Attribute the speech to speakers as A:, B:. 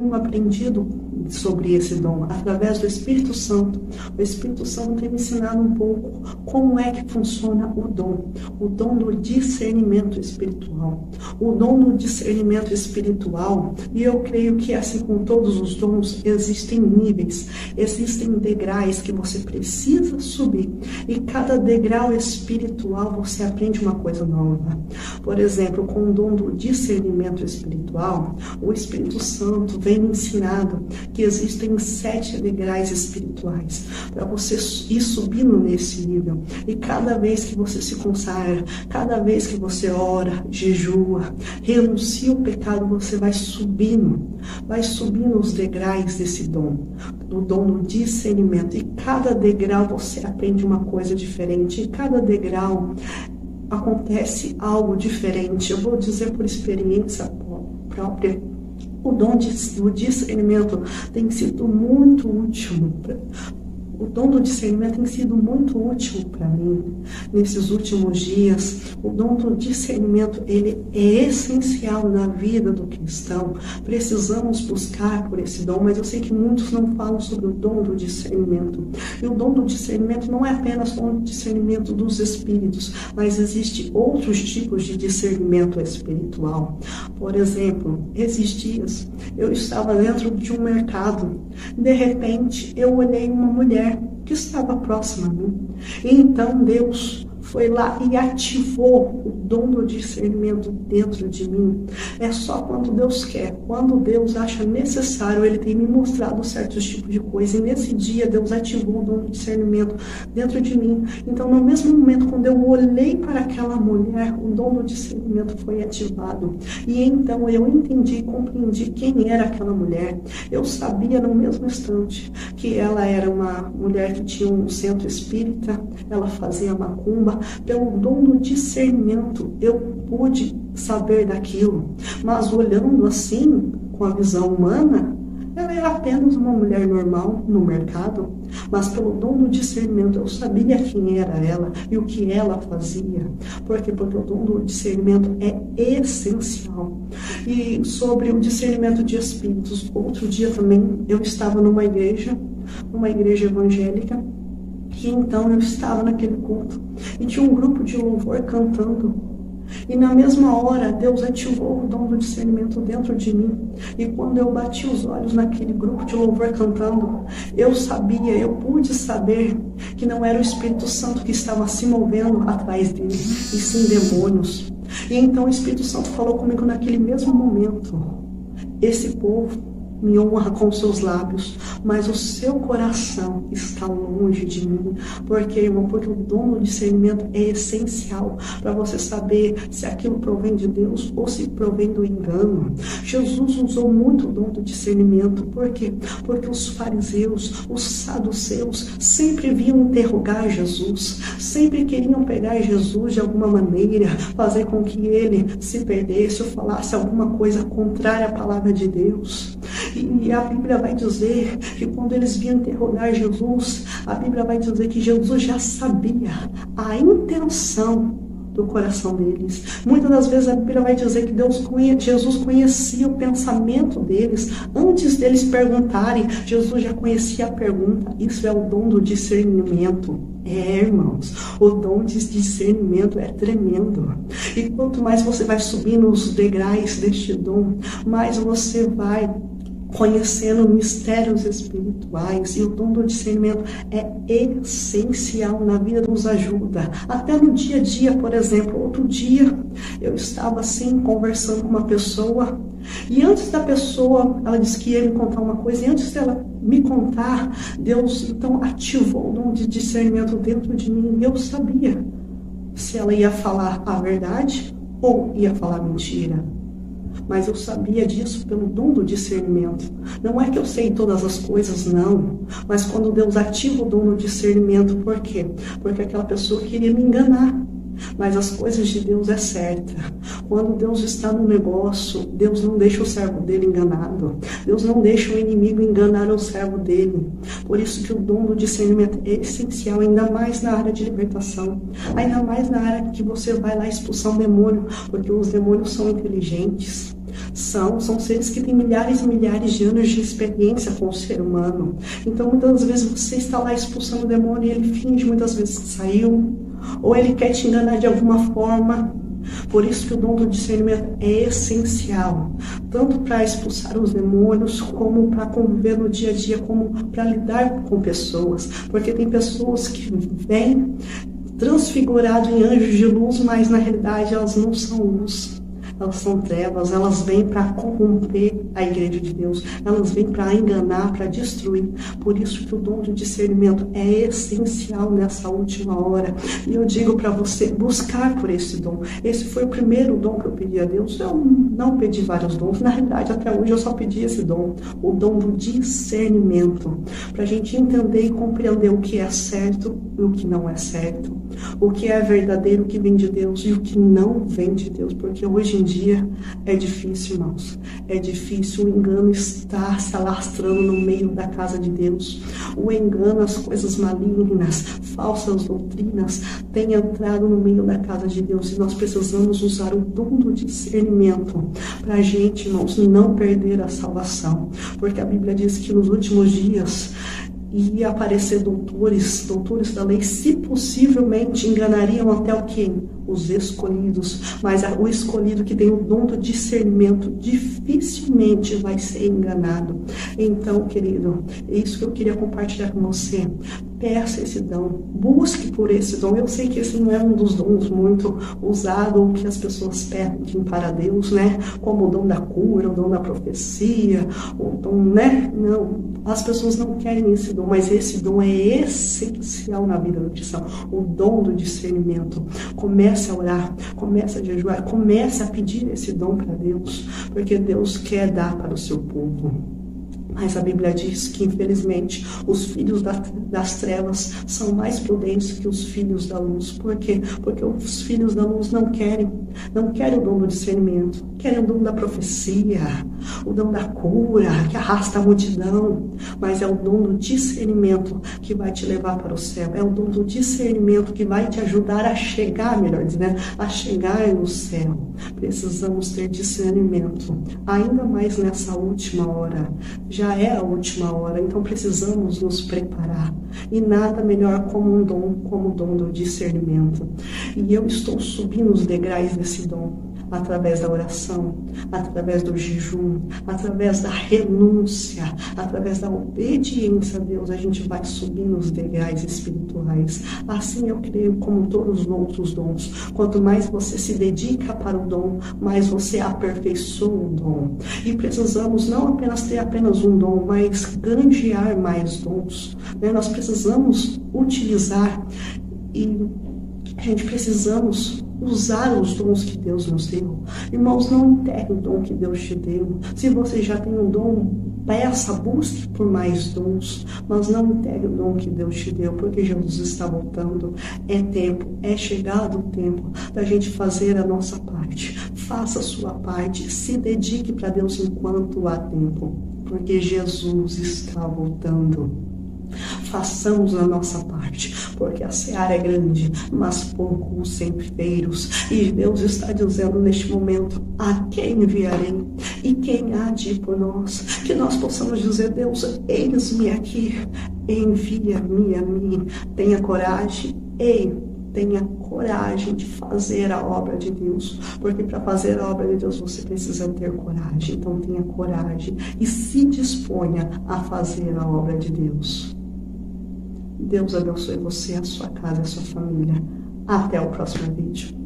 A: aprendido sobre esse dom através do Espírito Santo. O Espírito Santo tem me ensinado um pouco como é que funciona o dom do discernimento espiritual. O dom do discernimento espiritual, e eu creio que assim com todos os dons, existem níveis, existem degraus que você precisa subir, e cada degrau espiritual você aprende uma coisa nova. Por exemplo, com o dom do discernimento espiritual, o Espírito Santo vem me ensinado que existem 7 degraus espirituais para você ir subindo nesse nível. E cada vez que você se consagra, cada vez que você ora, jejua, renuncia o pecado, você vai subindo os degraus desse dom, do dom do discernimento. E cada degrau você aprende uma coisa diferente, e cada degrau acontece algo diferente. Eu vou dizer por experiência própria. O dom do discernimento tem sido muito útil. O dom do discernimento tem sido muito útil para mim nesses últimos dias. O dom do discernimento, ele é essencial na vida do cristão. Precisamos buscar por esse dom, mas eu sei que muitos não falam sobre o dom do discernimento. E o dom do discernimento não é apenas o discernimento dos espíritos, mas existe outros tipos de discernimento espiritual. Por exemplo, esses dias eu estava dentro de um mercado. De repente, eu olhei uma mulher que estava próxima a mim. E então Deus foi lá e ativou o dom do discernimento dentro de mim. É só quando Deus quer, quando Deus acha necessário, Ele tem me mostrado certos tipos de coisa. E nesse dia Deus ativou o dom do discernimento dentro de mim. Então, no mesmo momento, quando eu olhei para aquela mulher, o dom do discernimento foi ativado. E então eu entendi e compreendi quem era aquela mulher. Eu sabia no mesmo instante que ela era uma mulher que tinha um centro espírita, ela fazia macumba. Pelo dom do discernimento, eu pude saber daquilo. Mas olhando assim, com a visão humana, ela era apenas uma mulher normal no mercado. Mas pelo dom do discernimento, eu sabia quem era ela e o que ela fazia. Por quê? Porque o dom do discernimento é essencial. E sobre o discernimento de espíritos, outro dia também eu estava numa igreja evangélica. E então eu estava naquele culto e tinha um grupo de louvor cantando. E na mesma hora Deus ativou o dom do discernimento dentro de mim. E quando eu bati os olhos naquele grupo de louvor cantando, eu pude saber que não era o Espírito Santo que estava se movendo atrás dele, e sim demônios. E então o Espírito Santo falou comigo naquele mesmo momento: esse povo me honra com seus lábios, mas o seu coração está longe de mim. Por quê, irmão? Porque o dom do discernimento é essencial para você saber se aquilo provém de Deus ou se provém do engano. Jesus usou muito o dom do discernimento. Por quê? Porque os fariseus, os saduceus, sempre vinham interrogar Jesus, sempre queriam pegar Jesus de alguma maneira, fazer com que ele se perdesse ou falasse alguma coisa contrária à palavra de Deus. E a Bíblia vai dizer que quando eles vinham interrogar Jesus, a Bíblia vai dizer que Jesus já sabia a intenção do coração deles. Muitas das vezes a Bíblia vai dizer que Jesus conhecia o pensamento deles. Antes deles perguntarem, Jesus já conhecia a pergunta. Isso é o dom do discernimento. Irmãos, o dom de discernimento é tremendo. E quanto mais você vai subindo os degraus deste dom, mais você vai conhecendo mistérios espirituais. E o dom do discernimento é essencial na vida, nos ajuda até no dia a dia. Por exemplo, outro dia eu estava assim conversando com uma pessoa, e antes da pessoa, ela disse que ia me contar uma coisa, e antes dela me contar, Deus então ativou o dom de discernimento dentro de mim. E eu sabia se ela ia falar a verdade ou ia falar mentira. Mas eu sabia disso pelo dom do discernimento. Não é que eu sei todas as coisas, não. Mas quando Deus ativa o dom do discernimento, por quê? Porque aquela pessoa queria me enganar. mas as coisas de Deus é certa. Quando Deus está no negócio, Deus não deixa o servo dele enganado. Deus não deixa o inimigo enganar o servo dele. Por isso que o dom do discernimento é essencial, ainda mais na área de libertação, ainda mais na área que você vai lá expulsar um demônio, porque os demônios são inteligentes. São seres que têm milhares e milhares de anos de experiência com o ser humano. Então, muitas vezes você está lá expulsando o demônio e ele finge muitas vezes que saiu, ou ele quer te enganar de alguma forma. Por isso que o dom do discernimento é essencial, tanto para expulsar os demônios, como para conviver no dia a dia, como para lidar com pessoas. Porque tem pessoas que vêm transfigurado em anjos de luz, mas na realidade elas não são luz. Elas são trevas, elas vêm para corromper a igreja de Deus, elas vêm para enganar, para destruir. Por isso que o dom de discernimento é essencial nessa última hora. E eu digo para você, buscar por esse dom. Esse foi o primeiro dom que eu pedi a Deus. Eu não pedi vários dons, na realidade até hoje eu só pedi esse dom, o dom do discernimento, para a gente entender e compreender o que é certo e o que não é certo, o que é verdadeiro, o que vem de Deus e o que não vem de Deus, porque hoje em dia é difícil, irmãos. É difícil, o engano está se alastrando no meio da casa de Deus. O engano, as coisas malignas, falsas doutrinas, têm entrado no meio da casa de Deus. E nós precisamos usar o dom do discernimento para a gente, irmãos, não perder a salvação. Porque a Bíblia diz que nos últimos dias ia aparecer doutores da lei, se possivelmente enganariam até o quê? Os escolhidos. Mas o escolhido que tem o dom do discernimento dificilmente vai ser enganado. Então, querido, é isso que eu queria compartilhar com você. Peça esse dom, busque por esse dom. Eu sei que esse não é um dos dons muito usado, ou que as pessoas pedem para Deus, né? Como o dom da cura, o dom da profecia, o dom, né? Não, as pessoas não querem esse dom, mas esse dom é essencial na vida do cristão. O dom do discernimento. Comece a orar, comece a jejuar, comece a pedir esse dom para Deus, porque Deus quer dar para o seu povo. Mas a Bíblia diz que, infelizmente, os filhos das trevas são mais prudentes que os filhos da luz. Por quê? Porque os filhos da luz não querem o dom do discernimento, querem o dom da profecia, o dom da cura, que arrasta a multidão. Mas é o dom do discernimento que vai te levar para o céu. É o dom do discernimento que vai te ajudar a chegar, melhor dizendo, a chegar no céu. Precisamos ter discernimento, ainda mais nessa última hora. Já é a última hora, então precisamos nos preparar. E nada melhor como o dom do discernimento. E eu estou subindo os degraus desse dom, através da oração, através do jejum, através da renúncia, através da obediência a Deus, a gente vai subindo os degraus espirituais. Assim eu creio, como todos os outros dons. Quanto mais você se dedica para o dom, mais você aperfeiçoa o dom. E precisamos não apenas ter apenas um dom, mas granjear mais dons, né? Nós precisamos utilizar e a gente precisamos usar os dons que Deus nos deu. Irmãos, não enterre o dom que Deus te deu. Se você já tem um dom, peça, busque por mais dons, mas não enterre o dom que Deus te deu, porque Jesus está voltando. É tempo, é chegado o tempo da gente fazer a nossa parte. Faça a sua parte, se dedique para Deus enquanto há tempo, porque Jesus está voltando. Façamos a nossa parte, porque a seara é grande, mas poucos ceifeiros. E Deus está dizendo neste momento: a quem enviarei? E quem há de ir por nós? Que nós possamos dizer: Deus, eis-me aqui, envia-me a mim. Tenha coragem, tenha coragem de fazer a obra de Deus, porque para fazer a obra de Deus você precisa ter coragem. Então tenha coragem e se disponha a fazer a obra de Deus. Deus abençoe você, a sua casa, a sua família. Até o próximo vídeo.